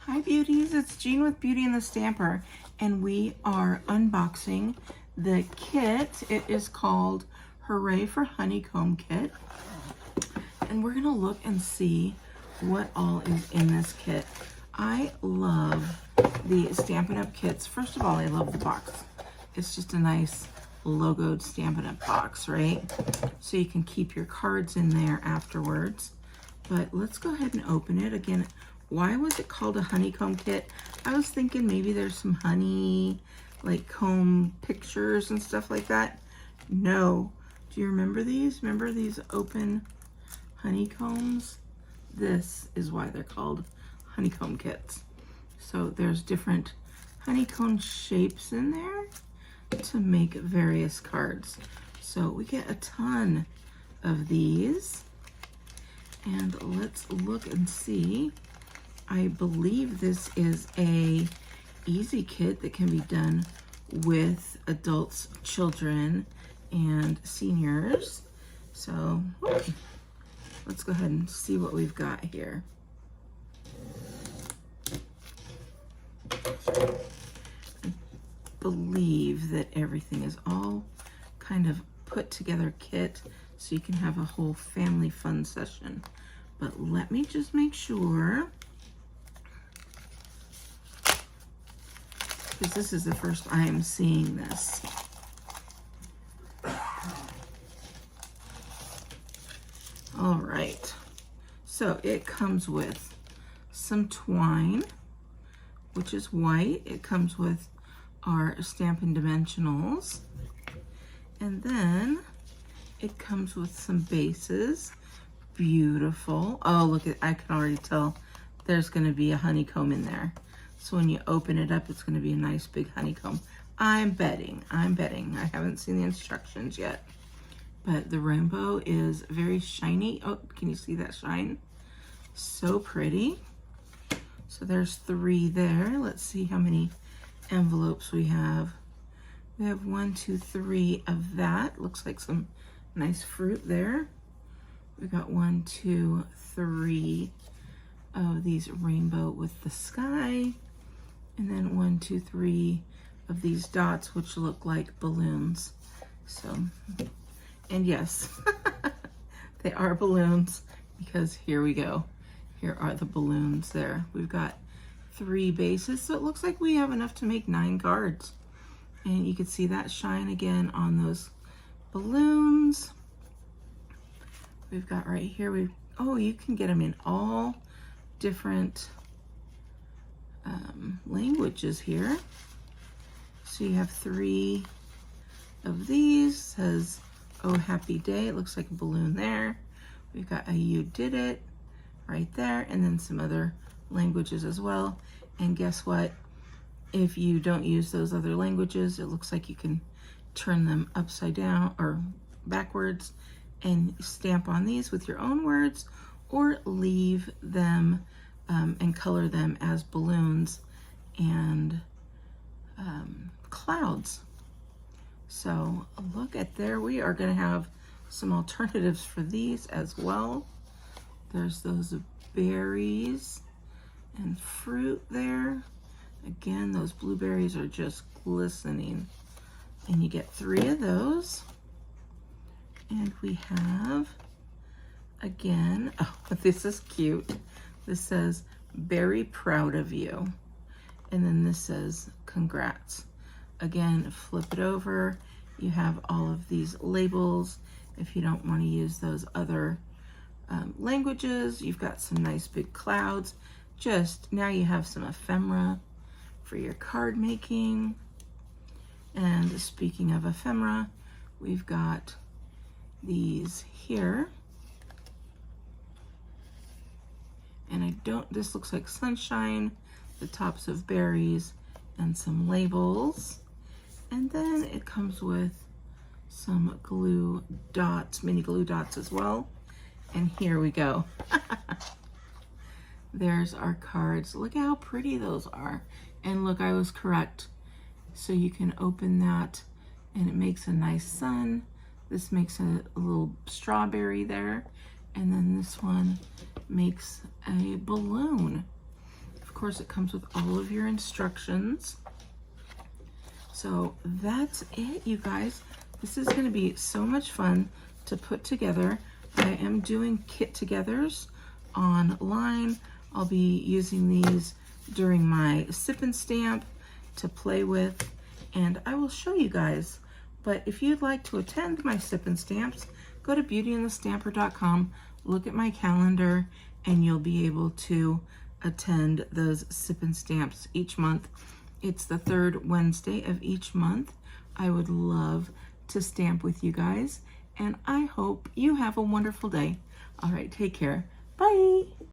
Hi beauties, it's Jean with Beauty and the Stamper, and we are unboxing the kit. It is called Hooray for Honeycomb Kit, and we're gonna look and see what all is in this kit. I love the Stampin' Up! Kits. First of all, I love the box. It's just a nice logoed Stampin' Up! Box, right? So you can keep your cards in there afterwards. But let's go ahead and open it. Again, why was it called a honeycomb kit? I was thinking maybe there's some honey, like comb pictures and stuff like that. No. Do you remember these? Remember these open honeycombs? This is why they're called honeycomb kits. So there's different honeycomb shapes in there to make various cards. So we get a ton of these. And let's look and see. I believe this is a easy kit that can be done with adults, children, and seniors. So let's go ahead and see what we've got here. I believe that everything is all kind of put together kit so you can have a whole family fun session. But let me just make sure, because this is the first I am seeing this. All right, so it comes with some twine, which is white. It comes with our Stampin' Dimensionals, and then it comes with some bases. Beautiful. Oh, look at, I can already tell there's going to be a honeycomb in there. So when you open it up, it's going to be a nice big honeycomb. I'm betting. I haven't seen the instructions yet. But the rainbow is very shiny. Oh, can you see that shine? So pretty. So there's 3 there. Let's see how many envelopes we have. We have 1, 2, 3 of that. Looks like some nice fruit there. We got 1, 2, 3 of these rainbow with the sky. And then 1, 2, 3 of these dots, which look like balloons. So, and yes, they are balloons, because here we go. Here are the balloons there. We've got 3 bases, so it looks like we have enough to make 9 cards. And you can see that shine again on those balloons. We've got right here, oh, you can get them in all different languages here. So you have 3 of these. Says, oh, happy day. It looks like a balloon there. We've got a you did it right there, and then some other languages as well. And guess what? If you don't use those other languages, it looks like you can turn them upside down or backwards and stamp on these with your own words, or leave them and color them as balloons and clouds. So look at there, we are going to have some alternatives for these as well. There's those berries and fruit there. Again, those blueberries are just glistening. And you get 3 of those. And we have, again, oh, this is cute. This says, very proud of you. And then this says, congrats. Again, flip it over. You have all of these labels. If you don't want to use those other languages, you've got some nice big clouds. Just, now you have some ephemera for your card making. And speaking of ephemera, we've got these here, and this looks like sunshine, the tops of berries, and some labels. And then it comes with some glue dots, mini glue dots as well. And here we go. There's our cards. Look how pretty those are. And look, I was correct. So you can open that and it makes a nice sun. This makes a little strawberry there. And then this one makes a balloon. Of course, it comes with all of your instructions. So that's it, you guys. This is going to be so much fun to put together. I am doing kit togethers online. I'll be using these during my sip and stamp to play with, and I will show you guys. But if you'd like to attend my sip and stamps, go to beautyandthestamper.com, look at my calendar, and you'll be able to attend those sip and stamps each month. It's the third Wednesday of each month. I would love to stamp with you guys, and I hope you have a wonderful day. All right, take care. Bye.